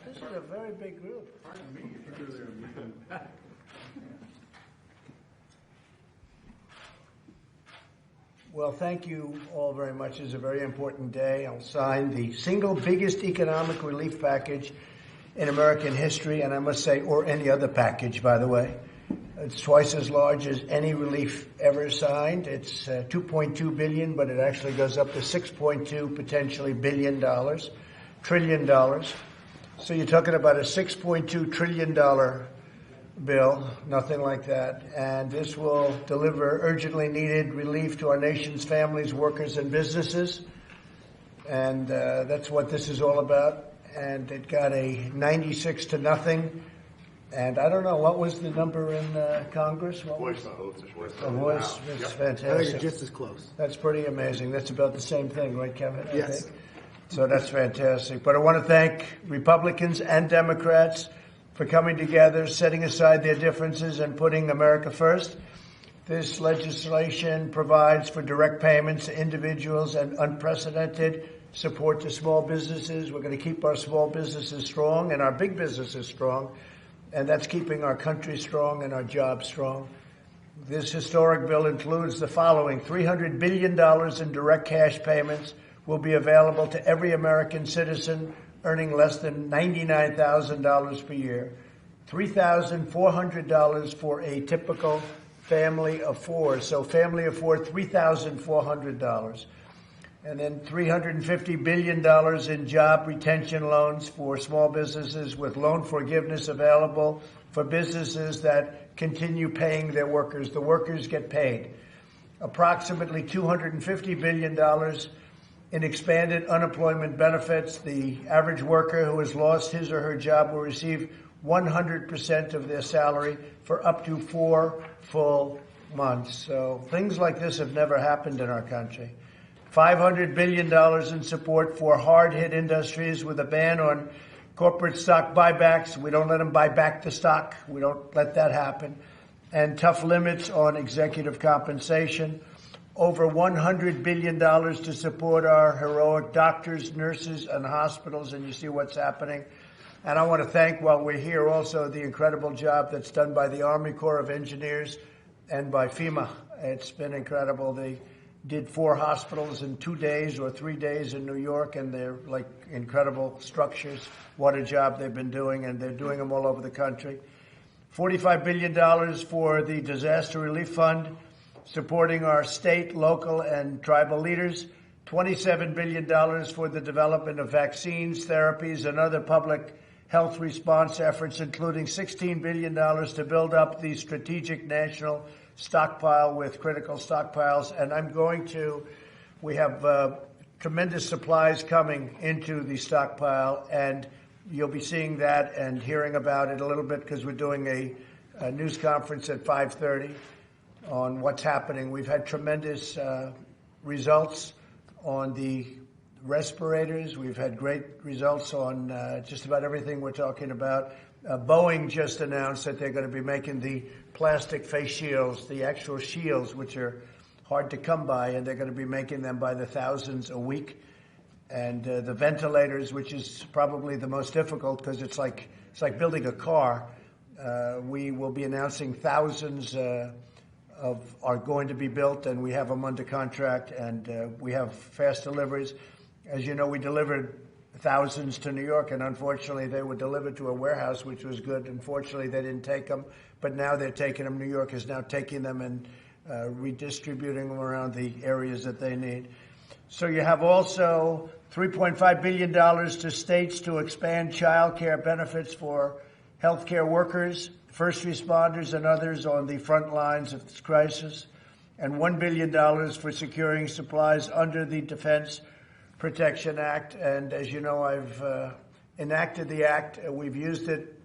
This is a very big group. Well, thank you all very much. It's a very important day. I'll sign the single biggest economic relief package in American history, and I must say, or any other package, by the way. It's twice as large as any relief ever signed. It's $2.2 billion, but it actually goes up to $6.2 potentially trillion dollars. So you're talking about a $6.2 trillion bill, nothing like that. And this will deliver urgently needed relief to our nation's families, workers, and businesses. And that's what this is all about. And it got a 96-0. And I don't know, what was the number in Congress? What was a voice? It's fantastic. I think it's just as close. That's pretty amazing. That's about the same thing, right, Kevin? I Yes. think. So that's fantastic. But I want to thank Republicans and Democrats for coming together, setting aside their differences, and putting America first. This legislation provides for direct payments to individuals and unprecedented support to small businesses. We're going to keep our small businesses strong and our big businesses strong, and that's keeping our country strong and our jobs strong. This historic bill includes the following: $300 billion in direct cash payments will be available to every American citizen earning less than $99,000 per year, $3,400 for a typical family of four. So family of four, $3,400. And then $350 billion in job retention loans for small businesses, with loan forgiveness available for businesses that continue paying their workers. The workers get paid. Approximately $250 billion in expanded unemployment benefits. The average worker who has lost his or her job will receive 100% of their salary for up to 4 full months. So things like this have never happened in our country. $500 billion in support for hard-hit industries, with a ban on corporate stock buybacks. We don't let them buy back the stock. We don't let that happen. And tough limits on executive compensation. Over $100 billion to support our heroic doctors, nurses, and hospitals, and you see what's happening. And I want to thank, while we're here, also the incredible job that's done by the Army Corps of Engineers and by FEMA. It's been incredible. They did 4 hospitals in 2 days or 3 days in New York, and they're like incredible structures. What a job they've been doing, and they're doing them all over the country. $45 billion for the Disaster Relief Fund, supporting our state, local, and tribal leaders. $27 billion for the development of vaccines, therapies, and other public health response efforts, including $16 billion to build up the strategic national stockpile with critical stockpiles. And we have tremendous supplies coming into the stockpile, and you'll be seeing that and hearing about it a little bit, because we're doing a news conference at 5:30 on what's happening. We've had tremendous results on the respirators. We've had great results on just about everything we're talking about. Boeing just announced that they're going to be making the plastic face shields, the actual shields, which are hard to come by, and they're going to be making them by the thousands a week. And the ventilators, which is probably the most difficult, because it's like building a car. We will be announcing thousands are going to be built, and we have them under contract, and we have fast deliveries. As you know, we delivered thousands to New York, and unfortunately they were delivered to a warehouse, which was good. Unfortunately, they didn't take them, but now they're taking them. New York is now taking them and redistributing them around the areas that they need. So you have also $3.5 billion to states to expand child care benefits for healthcare workers, first responders, and others on the front lines of this crisis, and $1 billion for securing supplies under the Defense Protection Act. And as you know, I've enacted the act. We've used it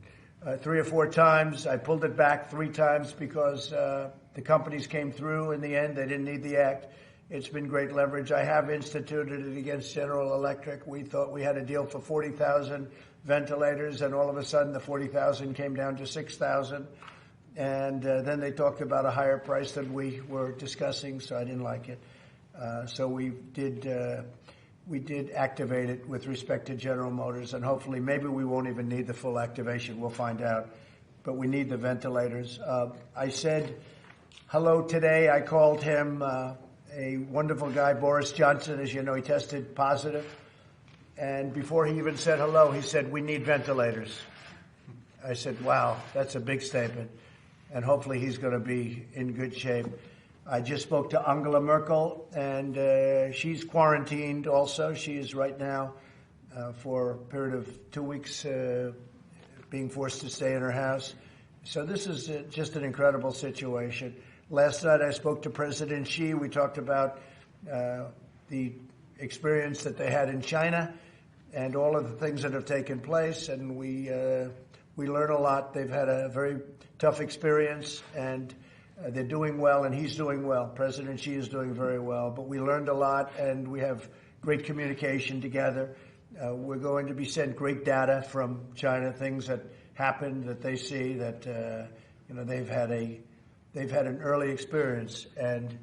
3 or 4 times. I pulled it back 3 times because the companies came through in the end. They didn't need the act. It's been great leverage. I have instituted it against General Electric. We thought we had a deal for 40,000 ventilators, and all of a sudden the 40,000 came down to 6,000. And then they talked about a higher price than we were discussing, so I didn't like it. So we did we did activate it with respect to General Motors, and hopefully maybe we won't even need the full activation. We'll find out. But we need the ventilators. I said hello today. I called him a wonderful guy, Boris Johnson. As you know, he tested positive. And before he even said hello, he said, we need ventilators. I said, wow, that's a big statement. And hopefully he's going to be in good shape. I just spoke to Angela Merkel, and she's quarantined also. She is right now for a period of 2 weeks being forced to stay in her house. So this is just an incredible situation. Last night I spoke to President Xi. We talked about the experience that they had in China and all of the things that have taken place, and we learn a lot. They've had a very tough experience, and they're doing well, and he's doing well. President Xi is doing very well. But we learned a lot, and we have great communication together. We're going to be sent great data from China, things that happened that they see that they've had an early experience, and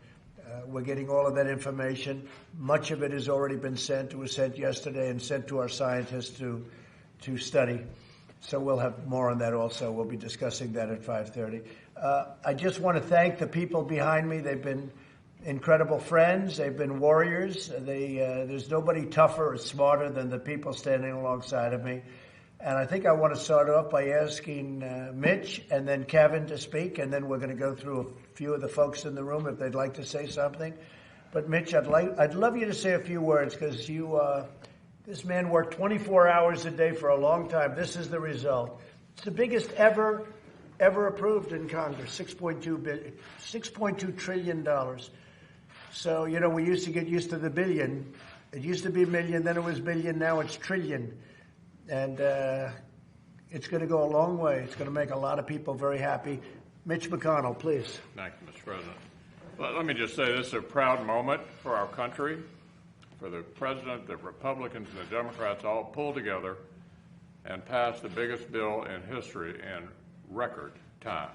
we're getting all of that information. Much of it has already been sent. It was sent yesterday and sent to our scientists to study. So we'll have more on that also. We'll be discussing that at 5:30. I just want to thank the people behind me. They've been incredible friends. They've been warriors. There's nobody tougher or smarter than the people standing alongside of me. And I think I want to start off by asking Mitch and then Kevin to speak, and then we're going to go through a few of the folks in the room if they'd like to say something. But Mitch, I'd love you to say a few words, because this man worked 24 hours a day for a long time. This is the result. It's the biggest ever approved in Congress, $6.2 trillion. So, we used to get used to the billion. It used to be million, then it was billion, now it's trillion. And it's going to go a long way. It's going to make a lot of people very happy. Mitch McConnell, please. Thank you, Mr. President. Well, let me just say this is a proud moment for our country, for the President, the Republicans, and the Democrats all pulled together and passed the biggest bill in history in record time.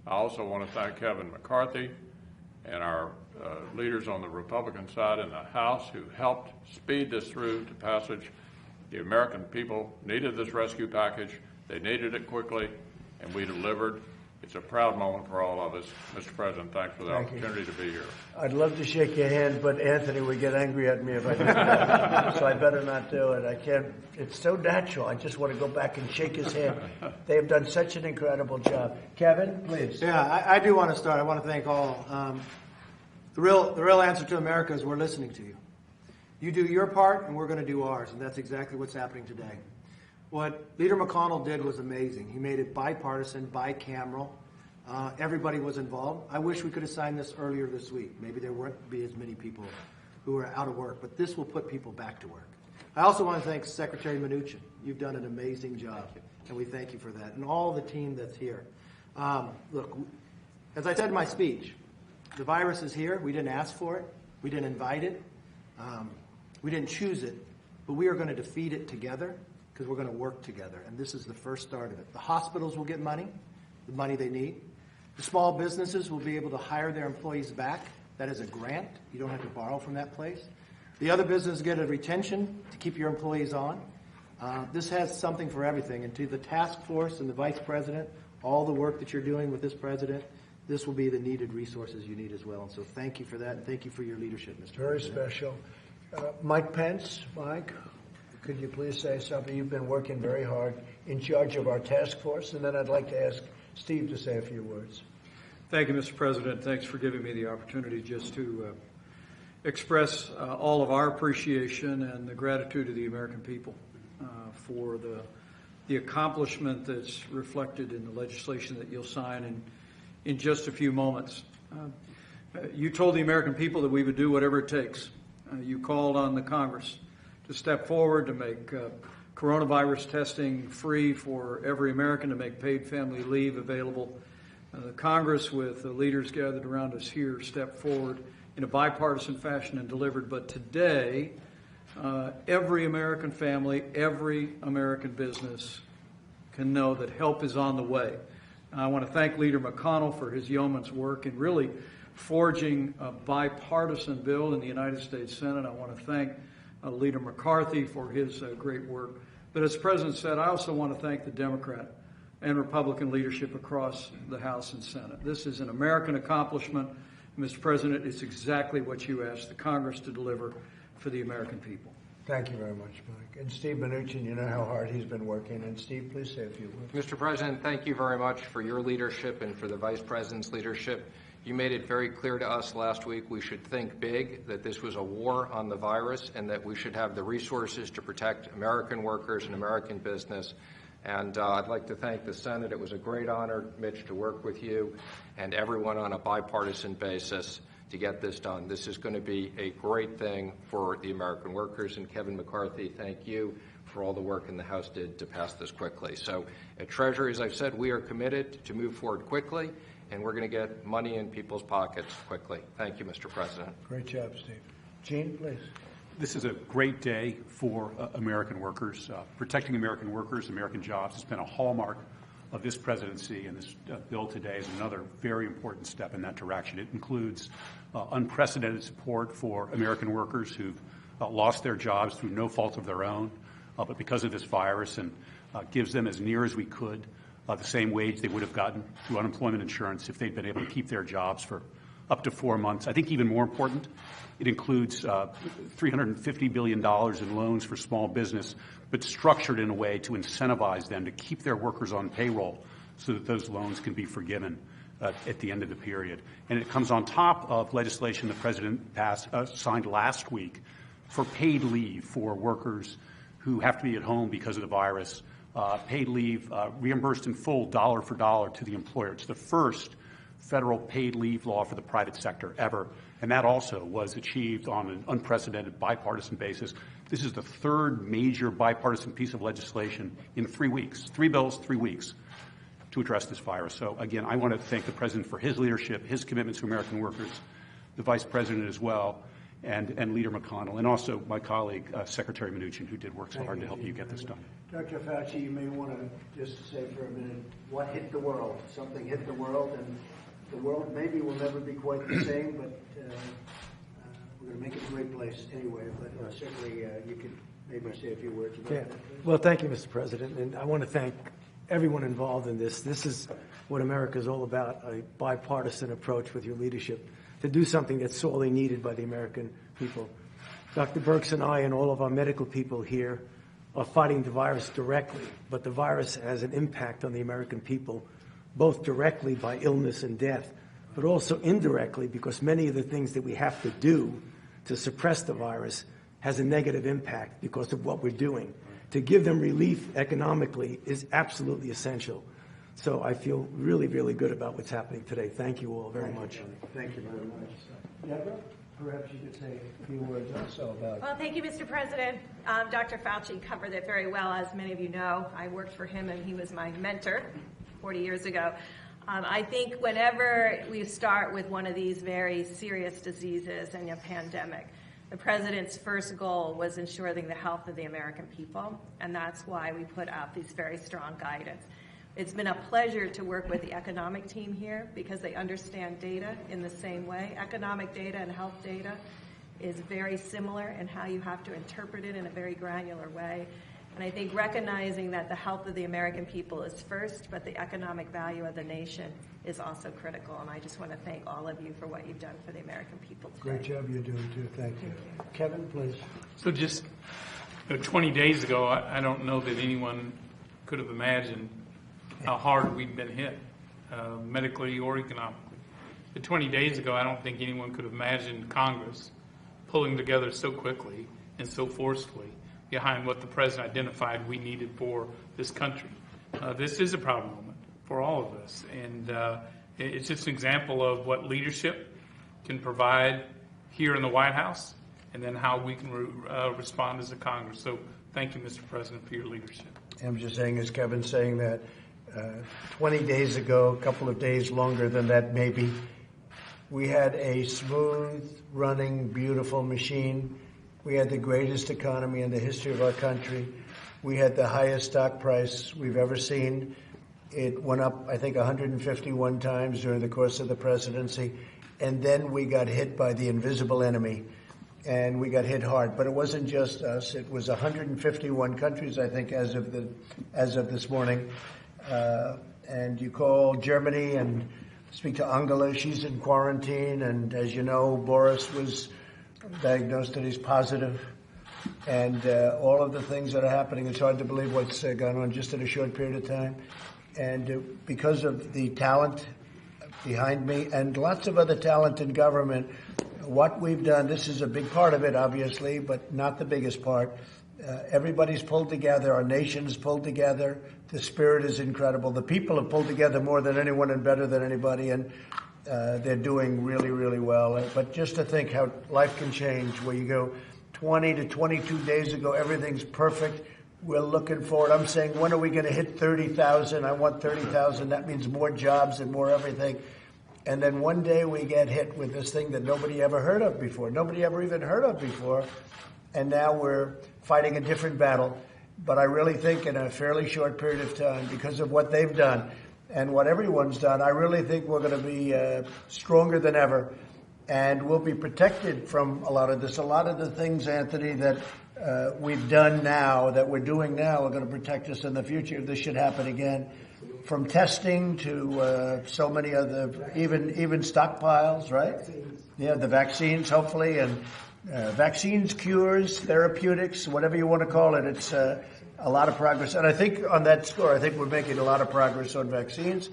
I also want to thank Kevin McCarthy and our leaders on the Republican side in the House who helped speed this through to passage. The American people needed this rescue package. They needed it quickly, and we delivered. It's a proud moment for all of us. Mr. President, thanks for the opportunity to be here. I'd love to shake your hand, but Anthony would get angry at me if I did that. So I better not do it. I can't. It's so natural. I just want to go back and shake his hand. They have done such an incredible job. Kevin, please. Yeah, I do want to start. I want to thank all. The real answer to America is we're listening to you. You do your part, and we're going to do ours, and that's exactly what's happening today. What Leader McConnell did was amazing. He made it bipartisan, bicameral. Everybody was involved. I wish we could have signed this earlier this week. Maybe there wouldn't be as many people who are out of work, but this will put people back to work. I also want to thank Secretary Mnuchin. You've done an amazing job, and we thank you for that, and all the team that's here. Look, as I said in my speech, the virus is here. We didn't ask for it. We didn't invite it. We didn't choose it, but we are going to defeat it together, because we're going to work together, and this is the first start of it. The hospitals will get money, the money they need. The small businesses will be able to hire their employees back. That is a grant. You don't have to borrow from that place. The other businesses get a retention to keep your employees on. This has something for everything, and to the task force and the vice president, all the work that you're doing with this president, this will be the needed resources you need as well. And so thank you for that, and thank you for your leadership, Mr. Very President. special. Mike Pence, Mike, could you please say something? You've been working very hard in charge of our task force, and then I'd like to ask Steve to say a few words. Thank you, Mr. President. Thanks for giving me the opportunity just to express all of our appreciation and the gratitude of the American people for the accomplishment that's reflected in the legislation that you'll sign in just a few moments. You told the American people that we would do whatever it takes. You called on the Congress to step forward to make coronavirus testing free for every American, to make paid family leave available. The Congress, with the leaders gathered around us here, stepped forward in a bipartisan fashion and delivered. But today, every American family, every American business can know that help is on the way. I want to thank Leader McConnell for his yeoman's work in really forging a bipartisan bill in the United States Senate. I want to thank Leader McCarthy for his great work. But as the President said, I also want to thank the Democrat and Republican leadership across the House and Senate. This is an American accomplishment. Mr. President, it's exactly what you asked the Congress to deliver for the American people. Thank you very much, Mike. And Steve Mnuchin, you know how hard he's been working. And Steve, please say a few words. Mr. President, thank you very much for your leadership and for the Vice President's leadership. You made it very clear to us last week we should think big, that this was a war on the virus, and that we should have the resources to protect American workers and American business. And I'd like to thank the Senate. It was a great honor, Mitch, to work with you and everyone on a bipartisan basis to get this done. This is going to be a great thing for the American workers. And Kevin McCarthy, thank you for all the work in the House did to pass this quickly. So at Treasury, as I've said, we are committed to move forward quickly, and we're going to get money in people's pockets quickly. Thank you, Mr. President. Great job, Steve. Gene, please. This is a great day for American workers. Protecting American workers, American jobs has been a hallmark of this presidency, and this bill today is another very important step in that direction. It includes unprecedented support for American workers who've lost their jobs through no fault of their own, but because of this virus, and gives them as near as we could the same wage they would have gotten through unemployment insurance if they'd been able to keep their jobs for up to 4 months. I think even more important, it includes $350 billion in loans for small business, but structured in a way to incentivize them to keep their workers on payroll so that those loans can be forgiven at the end of the period. And it comes on top of legislation the President signed last week for paid leave for workers who have to be at home because of the virus, paid leave reimbursed in full, dollar for dollar to the employer. It's the first federal paid leave law for the private sector ever, and that also was achieved on an unprecedented bipartisan basis. This is the third major bipartisan piece of legislation in 3 weeks, 3 bills, 3 weeks to address this virus. So again, I want to thank the President for his leadership, his commitment to American workers, the Vice President as well, and Leader McConnell, and also my colleague, Secretary Mnuchin, who did work so hard to help you get this done. Dr. Fauci, you may want to just say for a minute what hit the world. Something hit the world, and the world maybe will never be quite the same, but we're going to make it a great place anyway. But certainly you could maybe say a few words about that. Well, thank you, Mr. President. And I want to thank everyone involved in this. This is what America is all about, a bipartisan approach with your leadership to do something that's sorely needed by the American people. Dr. Birx and I and all of our medical people here are fighting the virus directly, but the virus has an impact on the American people, both directly by illness and death, but also indirectly because many of the things that we have to do to suppress the virus has a negative impact because of what we're doing. To give them relief economically is absolutely essential. So I feel really, really good about what's happening today. Thank you all very much. Thank you very much. Deborah, perhaps you could say a few words also about. Well, thank you, Mr. President. Dr. Fauci covered it very well. As many of you know, I worked for him and he was my mentor 40 years ago. I think whenever we start with one of these very serious diseases and a pandemic, the President's first goal was ensuring the health of the American people, and that's why we put out these very strong guidance. It's been a pleasure to work with the economic team here because they understand data in the same way. Economic data and health data is very similar in how you have to interpret it in a very granular way. And I think recognizing that the health of the American people is first, but the economic value of the nation is also critical. And I just want to thank all of you for what you've done for the American people today. Great job you're doing, too. Thank you. Kevin, please. So just 20 days ago, I don't know that anyone could have imagined how hard we'd been hit, medically or economically. But 20 days ago, I don't think anyone could have imagined Congress pulling together so quickly and so forcefully behind what the President identified we needed for this country. This is a proud moment for all of us, and it's just an example of what leadership can provide here in the White House, and then how we can respond as a Congress. So thank you, Mr. President, for your leadership. I'm just saying, as Kevin's saying that, 20 days ago, a couple of days longer than that maybe, we had a smooth running, beautiful machine. We had the greatest economy in the history of our country. We had the highest stock price we've ever seen. It went up, I think, 151 times during the course of the presidency. And then we got hit by the invisible enemy. and we got hit hard. But it wasn't just us. It was 151 countries, I think, as of this morning. And you call Germany and speak to Angela. She's in quarantine, and as you know, Boris was diagnosed that he's positive. And all of the things that are happening, it's hard to believe what's gone on just in a short period of time. And because of the talent behind me and lots of other talent in government, what we've done, this is a big part of it, obviously, but not the biggest part. Everybody's pulled together. Our nation's pulled together. The spirit is incredible. The people have pulled together more than anyone and better than anybody, and they're doing really, really well. But just to think how life can change, where you go 20 to 22 days ago, everything's perfect. We're looking forward. I'm saying, when are we going to hit 30,000? I want 30,000. That means more jobs and more everything. And then one day we get hit with this thing that nobody ever heard of before. Nobody ever even heard of before. And now we're fighting a different battle. But I really think in a fairly short period of time, because of what they've done and what everyone's done, I really think we're going to be stronger than ever. And we'll be protected from a lot of this. A lot of the things, Anthony, that we've done now, that we're doing now, are going to protect us in the future. This should happen again. From testing to so many other, even stockpiles, right? Yeah, the vaccines, hopefully, and vaccines, cures, therapeutics, whatever you want to call it. It's a lot of progress. And I think on that score, I think we're making a lot of progress on vaccines.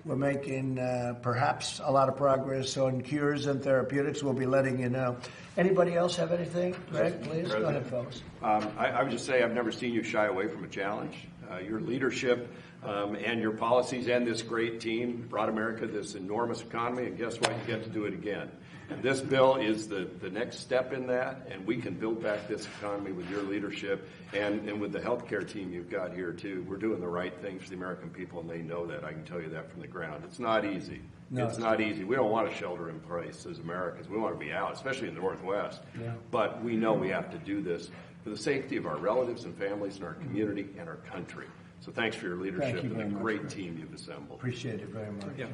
We're making perhaps a lot of progress on cures and therapeutics. We'll be letting you know. Anybody else have anything? Greg, please. Go ahead, fellas. I would just say I've never seen you shy away from a challenge. Your leadership and your policies and this great team brought America this enormous economy, and guess what? You get to do it again. And this bill is the next step in that, and we can build back this economy with your leadership and with the healthcare team you've got here, too. We're doing the right thing for the American people, and they know that. I can tell you that from the ground. It's not easy. No, it's not easy. We don't want to shelter in place as Americans. We want to be out, especially in the Northwest. Yeah. But we know we have to do this for the safety of our relatives and families and our community and our country. So thanks for your leadership and the great team you've assembled. Appreciate it very much. Yeah.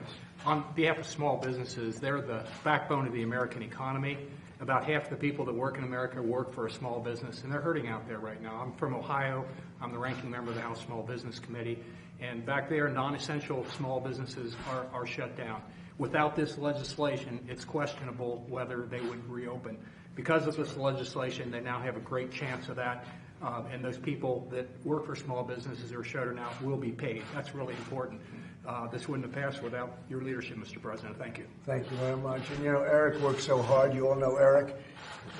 On behalf of small businesses, they're the backbone of the American economy. About half the people that work in America work for a small business, and they're hurting out there right now. I'm from Ohio. I'm the ranking member of the House Small Business Committee. And back there, non-essential small businesses are shut down. Without this legislation, it's questionable whether they would reopen. Because of this legislation, they now have a great chance of that. And those people that work for small businesses that are shuttered out will be paid. That's really important. This wouldn't have passed without your leadership, Mr. President. Thank you. Thank you very much. And, Eric worked so hard. You all know Eric.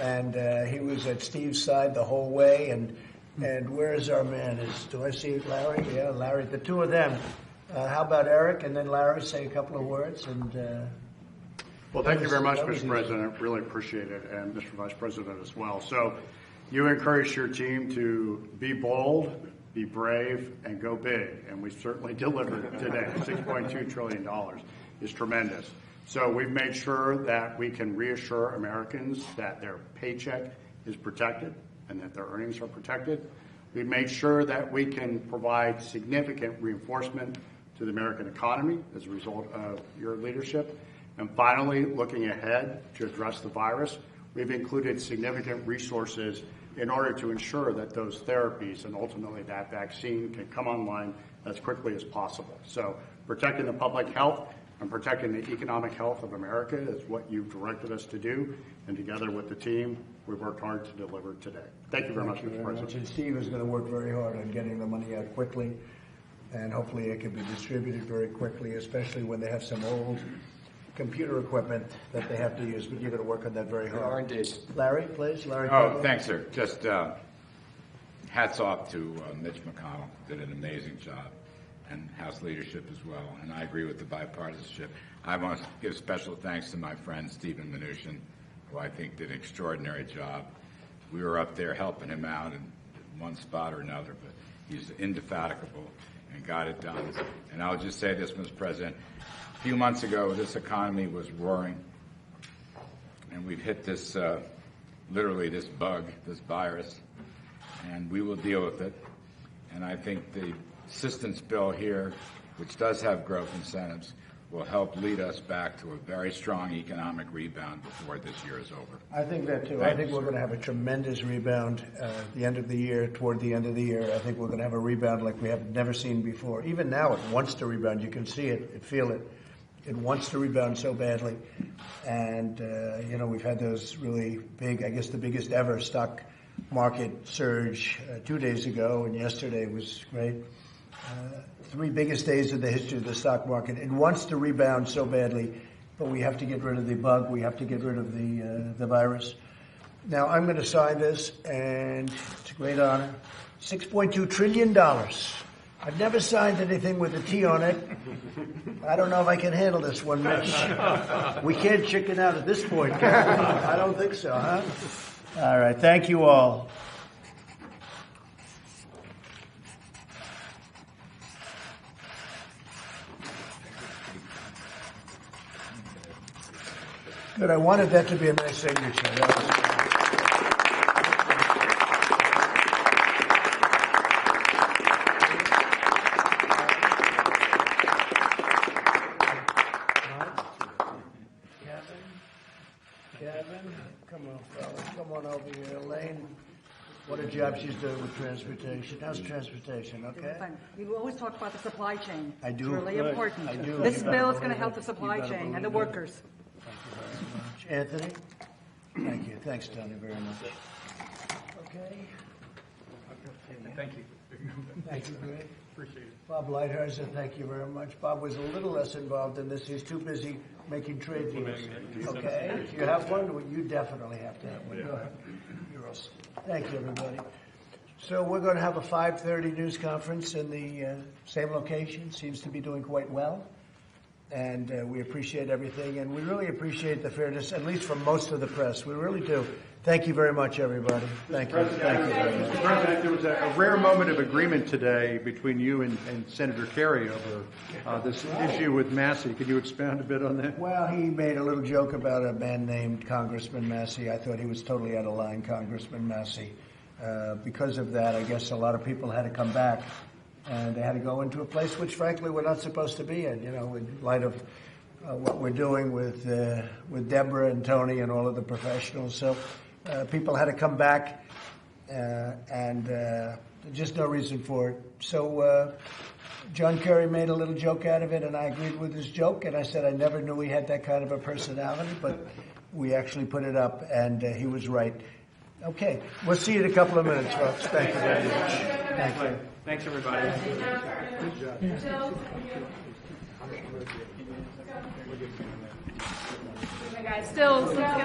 And he was at Steve's side the whole way. And where is our man? Do I see Larry? Yeah, Larry. The two of them. How about Eric and then Larry say a couple of words? And well, thank you very much, Mr. President. Really appreciate it. And Mr. Vice President as well. So you encouraged your team to be bold, be brave, and go big. And we certainly delivered today. $6.2 trillion is tremendous. So we've made sure that we can reassure Americans that their paycheck is protected and that their earnings are protected. We've made sure that we can provide significant reinforcement to the American economy as a result of your leadership. And finally, looking ahead to address the virus, we've included significant resources in order to ensure that those therapies and ultimately that vaccine can come online as quickly as possible. So protecting the public health and protecting the economic health of America is what you've directed us to do. And together with the team, we've worked hard to deliver today. Thank you very much, Mr. President. And Steve is going to work very hard on getting the money out quickly. And hopefully it can be distributed very quickly, especially when they have some old computer equipment that they have to use. But you're going to work on that very hard. Indeed. Larry, please. Larry. Oh, thanks, sir. Just hats off to Mitch McConnell. Did an amazing job. And House leadership as well. And I agree with the bipartisanship. I want to give special thanks to my friend Stephen Mnuchin, who I think did an extraordinary job. We were up there helping him out in one spot or another, but he's indefatigable and got it done. And I'll just say this, Mr. President. A few months ago, this economy was roaring, and we've hit this, literally this bug, this virus, and we will deal with it. And I think the assistance bill here, which does have growth incentives, will help lead us back to a very strong economic rebound before this year is over. I think that too. I think we're going to have a tremendous rebound at the end of the year, toward the end of the year. I think we're going to have a rebound like we have never seen before. Even now, it wants to rebound. You can see it, feel it. It wants to rebound so badly. And, we've had those really big, I guess the biggest ever stock market surge 2 days ago, and yesterday was great. 3 biggest days in the history of the stock market. It wants to rebound so badly, but we have to get rid of the bug. We have to get rid of the virus. Now, I'm going to sign this, and it's a great honor. $6.2 trillion. I've never signed anything with a T on it. I don't know if I can handle this one, Mitch. We can't chicken out at this point, can we? I don't think so, huh? All right. Thank you all. Good. I wanted that to be a nice signature. Kevin, come on, fellas. Come on over here. Elaine, what a job she's doing with transportation. How's transportation, okay? You always talk about the supply chain. I do. It's really important. I do. This bill is going to help the supply chain and the workers. Thank you very much. Anthony? Thank you. Thanks, Tony, very much. Okay. Thank you. Thank you, Greg. Appreciate it. Bob Lighthouser, thank you very much. Bob was a little less involved in this. He's too busy making trade deals. Okay? If you have one, well, you definitely have to have one. Go ahead. You're awesome. Thank you, everybody. So we're going to have a 5:30 news conference in the same location. Seems to be doing quite well. And we appreciate everything. And we really appreciate the fairness, at least from most of the press. We really do. Thank you very much, everybody. Thank you. Thank you very much. Mr. President, there was a rare moment of agreement today between you and Senator Kerry over this issue with Massey. Could you expound a bit on that? Well, he made a little joke about a man named Congressman Massey. I thought he was totally out of line, Congressman Massey. Because of that, I guess a lot of people had to come back, and they had to go into a place which, frankly, we're not supposed to be in, in light of what we're doing with Deborah and Tony and all of the professionals. So people had to come back, and just no reason for it. So John Kerry made a little joke out of it, and I agreed with his joke, and I said I never knew he had that kind of a personality, but we actually put it up, and he was right. Okay, we'll see you in a couple of minutes, folks. Thank you very much. Thank you. Thanks, everybody. Good job. Guys, still, let's go.